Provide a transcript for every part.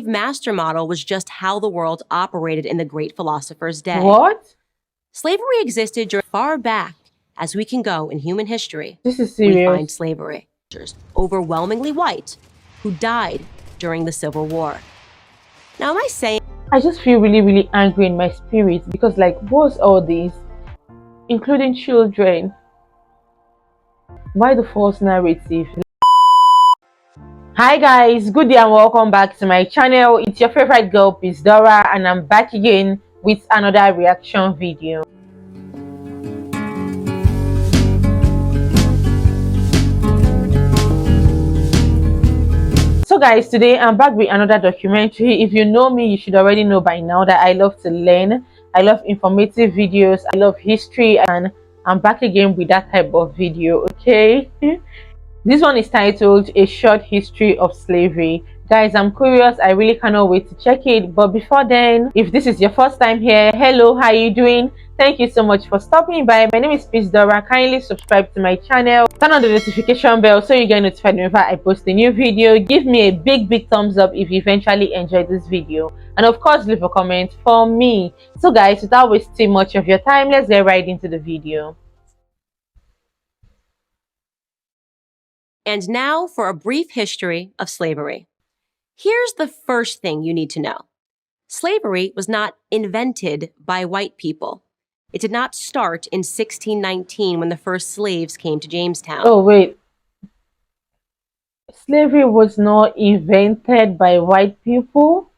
master model was just how the world operated in the great philosopher's day. What? Slavery existed during far back as we can go in human history. This is We serious. find slavery, overwhelmingly white, who died during the Civil War. Now, am I saying I just feel really, really angry in my spirit because, like, what's all this? Including children. Why the false narrative? Hi guys, good day and welcome back to my channel. It's your favorite girl, Peace Dora, and I'm back again with another reaction video. So guys, today I'm back with another documentary. If you know me, you should already know by now that I love to learn. I love informative videos. I love history, and I'm back again with that type of video, okay? This one is titled A Short History of Slavery. Guys, I'm curious. I really cannot wait to check it. But before then, if this is your first time here, hello, how are you doing? Thank you so much for stopping by. My name is Peace Dora. Kindly subscribe to my channel. Turn on the notification bell so you get notified whenever I post a new video. Give me a big thumbs up if you eventually enjoyed this video. And of course, leave a comment for me. So guys, without wasting much of your time, let's get right into the video. And now for a brief history of slavery. Here's the first thing you need to know. Slavery was not invented by white people. It did not start in 1619 when the first slaves came to Jamestown. Oh, wait. Slavery was not invented by white people?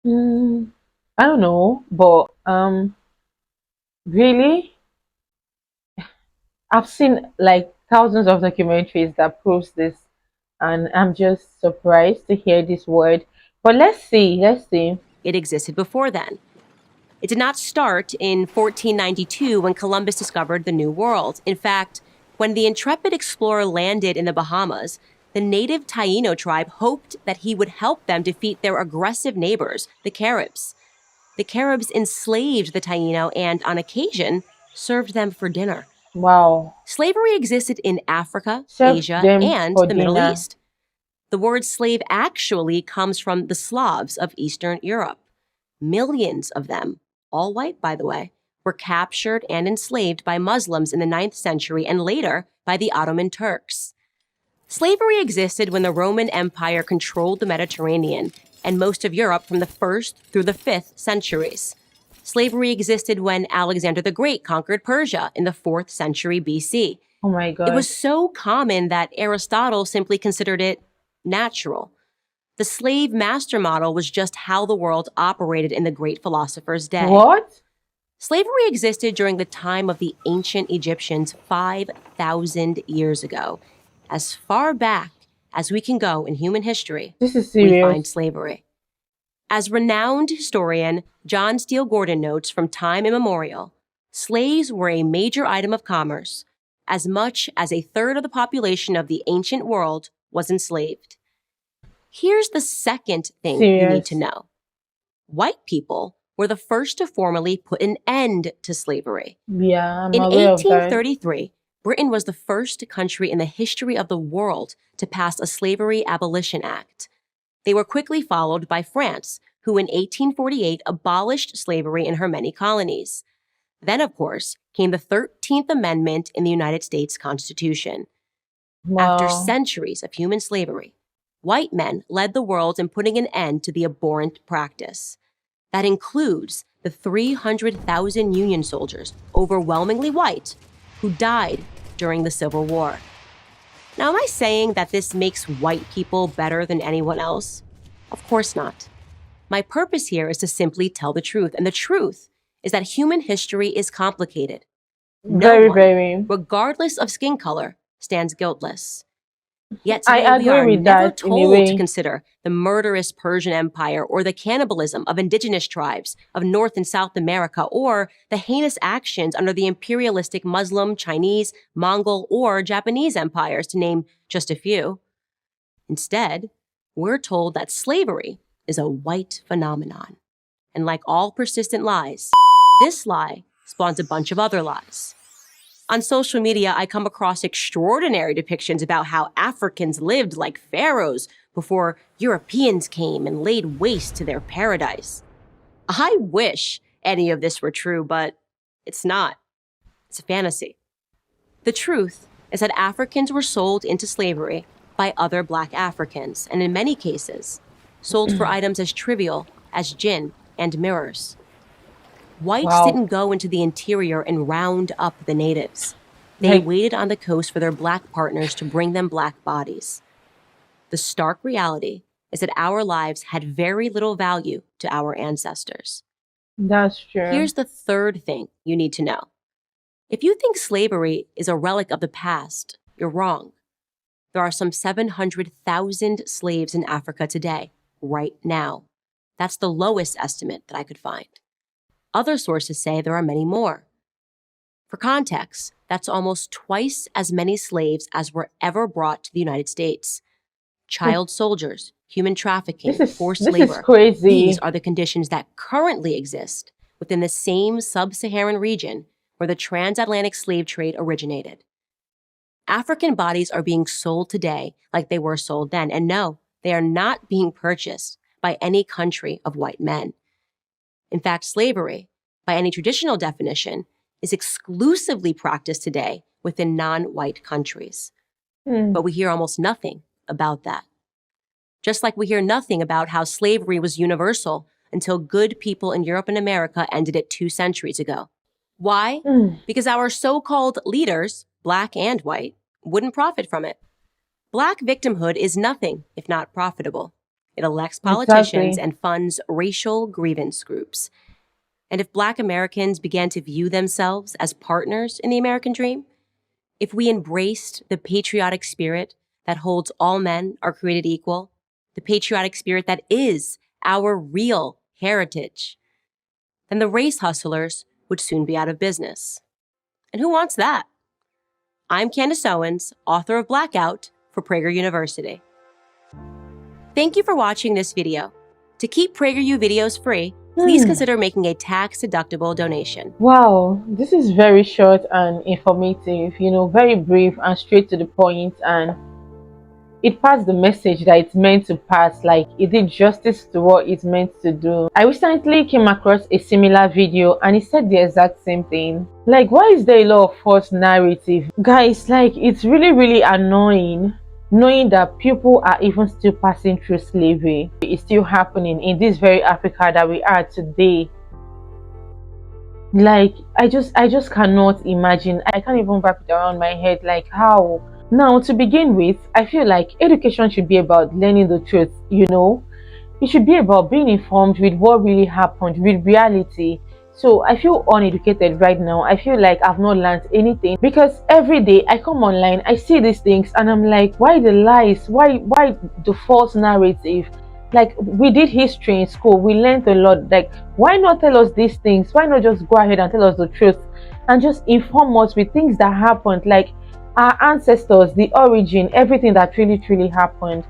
I don't know, but really? I've seen like thousands of documentaries that proves this, and I'm just surprised to hear this word. But let's see. It existed before then. It did not start in 1492 when Columbus discovered the New World. In fact, when the intrepid explorer landed in the Bahamas, the native Taino tribe hoped that he would help them defeat their aggressive neighbors, the Caribs. The Caribs enslaved the Taino and, on occasion, served them for dinner. Wow. Slavery existed in Africa, Served Asia, them and for the Middle dinner. East. The word slave actually comes from the Slavs of Eastern Europe. Millions of them, all white by the way, were captured and enslaved by Muslims in the 9th century and later by the Ottoman Turks. Slavery existed when the Roman Empire controlled the Mediterranean and most of Europe from the 1st through the 5th centuries. Slavery existed when Alexander the Great conquered Persia in the 4th century BC. Oh my God. It was so common that Aristotle simply considered it natural. The slave master model was just how the world operated in the great philosopher's day. What? Slavery existed during the time of the ancient Egyptians 5,000 years ago. As far back as we can go in human history, This is serious. we find slavery. As renowned historian John Steele Gordon notes from time immemorial, slaves were a major item of commerce. As much as a third of the population of the ancient world was enslaved. Here's the second thing you need to know. White people were the first to formally put an end to slavery. Yeah, I'm In aware of that. 1833, Britain was the first country in the history of the world to pass a Slavery Abolition Act. They were quickly followed by France, who in 1848 abolished slavery in her many colonies. Then, of course, came the 13th Amendment in the United States Constitution. Wow. After centuries of human slavery, white men led the world in putting an end to the abhorrent practice. That includes the 300,000 Union soldiers, overwhelmingly white, who died during the Civil War. Now, am I saying that this makes white people better than anyone else? Of course not. My purpose here is to simply tell the truth, and the truth is that human history is complicated. No one, regardless of skin color, stands guiltless. Yet today we are never told to consider the murderous Persian Empire or the cannibalism of indigenous tribes of North and South America or the heinous actions under the imperialistic Muslim, Chinese, Mongol, or Japanese empires, to name just a few. Instead, we're told that slavery is a white phenomenon. And like all persistent lies, this lie spawns a bunch of other lies. On social media, I come across extraordinary depictions about how Africans lived like pharaohs, before Europeans came and laid waste to their paradise. I wish any of this were true, but it's not. It's a fantasy. The truth is that Africans were sold into slavery by other Black Africans, and in many cases, sold for items as trivial as gin and mirrors. Whites Wow. didn't go into the interior and round up the natives. They waited on the coast for their Black partners to bring them Black bodies. The stark reality is that our lives had very little value to our ancestors. That's true. Here's the third thing you need to know. If you think slavery is a relic of the past, you're wrong. There are some 700,000 slaves in Africa today, right now. That's the lowest estimate that I could find. Other sources say there are many more. For context, that's almost twice as many slaves as were ever brought to the United States. Child soldiers, human trafficking, forced this labor. is crazy. These are the conditions that currently exist within the same sub-Saharan region where the transatlantic slave trade originated. African bodies are being sold today like they were sold then, and no, they are not being purchased by any country of white men. In fact, slavery, by any traditional definition, is exclusively practiced today within non-white countries. But we hear almost nothing about that. Just like we hear nothing about how slavery was universal until good people in Europe and America ended it 2 centuries ago. Why? Because our so-called leaders, Black and white, wouldn't profit from it. Black victimhood is nothing if not profitable. It elects politicians and funds racial grievance groups. And if Black Americans began to view themselves as partners in the American dream, if we embraced the patriotic spirit that holds all men are created equal, the patriotic spirit that is our real heritage, then the race hustlers would soon be out of business. And who wants that? I'm Candace Owens, author of Blackout for Prager University. Thank you for watching this video. To keep PragerU videos free, please consider making a tax-deductible donation. Wow, this is very short and informative, very brief and straight to the point, and it passed the message that it's meant to pass, like it did justice to what it's meant to do. I recently came across a similar video and it said the exact same thing. Like, why is there a lot of false narrative? Guys, like, it's really annoying knowing that people are even still passing through slavery. It's still happening in this very Africa that we are today. Like, I just cannot imagine. I can't even wrap it around my head, like, how? Now, to begin with, I feel like education should be about learning the truth, It should be about being informed with what really happened, with reality. So I feel uneducated right now. I feel like I've not learned anything because every day I come online, I see these things and I'm like, why the lies? Why the false narrative? Like, we did history in school, we learned a lot. Like, why not tell us these things? Why not just go ahead and tell us the truth and just inform us with things that happened, like our ancestors, the origin, everything that truly happened.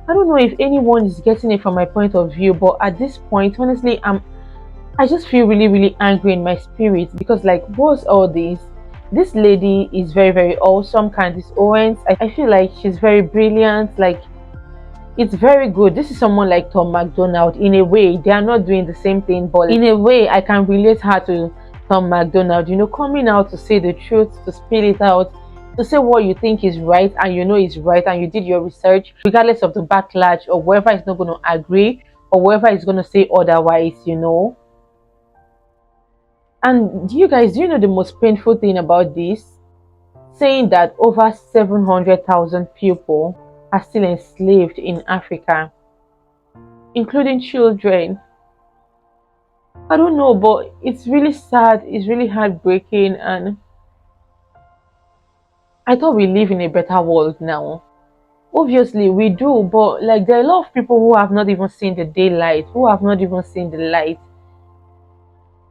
I don't know if anyone is getting it from my point of view, but at this point, honestly, I just feel really angry in my spirit because, like, what's all this? This lady is very awesome, Candace Owens. I feel like she's very brilliant. Like, it's very good. This is someone like Tom MacDonald. In a way, they are not doing the same thing, but in a way, I can relate her to Tom MacDonald, coming out to say the truth, to spill it out, to say what you think is right and is right, and you did your research regardless of the backlash or whoever is not going to agree or whoever is going to say otherwise. And do you know the most painful thing about this? Saying that over 700,000 people are still enslaved in Africa, including children. I don't know, but it's really sad, it's really heartbreaking, and I thought we live in a better world now. Obviously we do, but like, there are a lot of people who have not even seen the daylight, who have not even seen the light.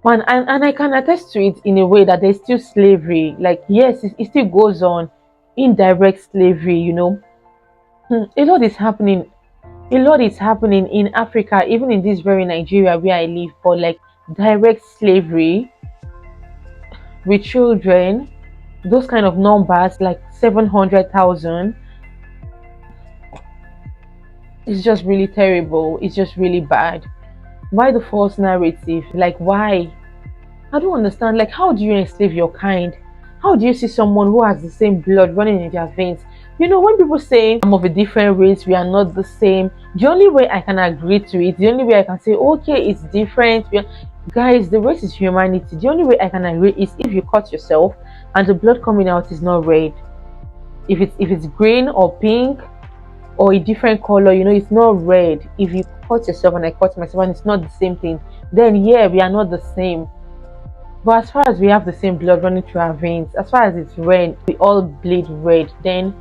And I can attest to it in a way that there's still slavery. Like, yes, it still goes on, indirect slavery. A lot is happening. A lot is happening in Africa, even in this very Nigeria where I live. But like, direct slavery with children, those kind of numbers, like 700,000. It's just really terrible. It's just really bad. Why the false narrative? Like, why? I don't understand. Like, how do you enslave your kind? How do you see someone who has the same blood running in their veins? You know, when people say I'm of a different race, we are not the same, the only way I can agree to it, the only way I can say, okay, it's different. Guys, the race is humanity. The only way I can agree is if you cut yourself and the blood coming out is not red. If it's green or pink or a different color, you know, it's not red. If you cut yourself and I cut myself and it's not the same thing, then yeah, we are not the same. But as far as we have the same blood running through our veins, as far as it's red, we all bleed red, then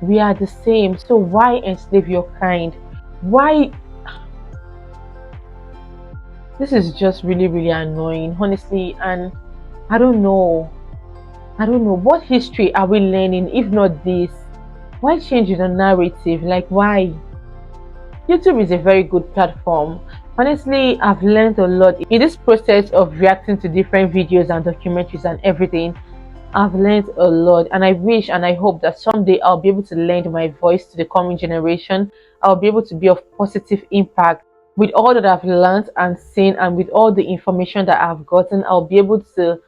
we are the same. So why enslave your kind? Why? This is just really, really annoying, honestly. And I don't know. I don't know. What history are we learning if not this? Why change the narrative? Like, why? YouTube is a very good platform. Honestly, I've learned a lot in this process of reacting to different videos and documentaries and everything. I've learned a lot, and I wish and I hope that someday I'll be able to lend my voice to the coming generation. I'll be able to be of positive impact with all that I've learned and seen, and with all the information that I've gotten. I'll be able to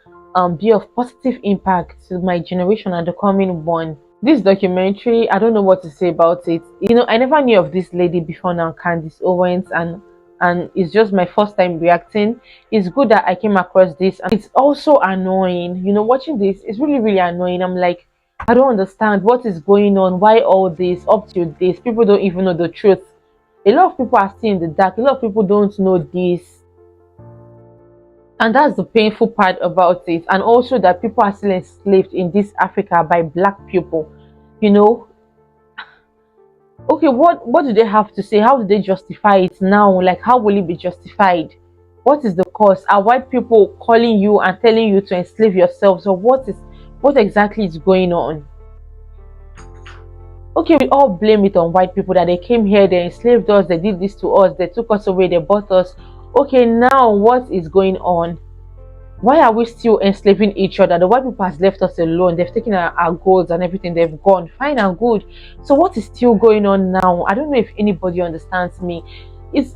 be of positive impact to my generation and the coming one. This documentary, I don't know what to say about it. You know, I never knew of this lady before now, Candace Owens, and it's just my first time reacting. It's good that I came across this, and it's also annoying. You know, watching this is really, really annoying. I'm like, I don't understand what is going on. Why all this up to this? People don't even know the truth. A lot of people are still in the dark. A lot of people don't know this. And that's the painful part about it. And also that people are still enslaved in this Africa by black people. You know, okay, what do they have to say? How do they justify it now? Like, how will it be justified? What is the cause? Are white people calling you and telling you to enslave yourselves, or what exactly is going on? Okay, we all blame it on white people that they came here, they enslaved us, they did this to us, they took us away, they bought us. Okay, now what is going on? Why are we still enslaving each other? The white people has left us alone. They've taken our goals and everything. They've gone. Fine and good. So what is still going on now? I don't know if anybody understands me. It's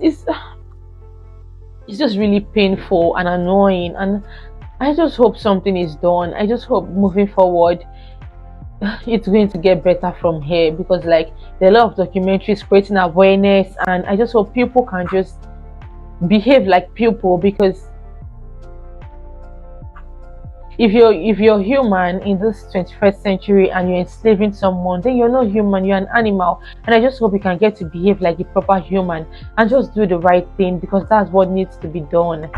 just really painful and annoying. And I just hope something is done. I just hope moving forward, it's going to get better from here, because like there are a lot of documentaries creating awareness, and I just hope people can just behave like people, because if you're human in this 21st century and you're enslaving someone, then you're not human, you're an animal. And I just hope you can get to behave like a proper human and just do the right thing, because that's what needs to be done.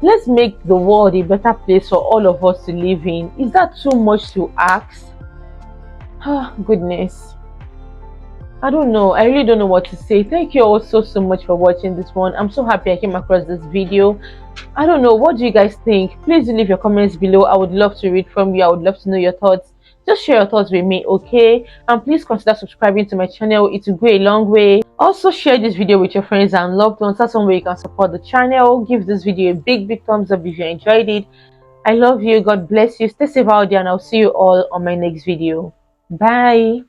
Let's make the world a better place for all of us to live in. Is that too much to ask? Ah, goodness. I don't know. I really don't know what to say. Thank you all so much for watching this one. I'm so happy I came across this video. I don't know. What do you guys think? Please do leave your comments below. I would love to read from you. I would love to know your thoughts. Just share your thoughts with me, okay? And please consider subscribing to my channel. It will go a long way. Also, share this video with your friends and loved ones. That's one way you can support the channel. Give this video a big thumbs up if you enjoyed it. I love you. God bless you. Stay safe out there, and I'll see you all on my next video. Bye.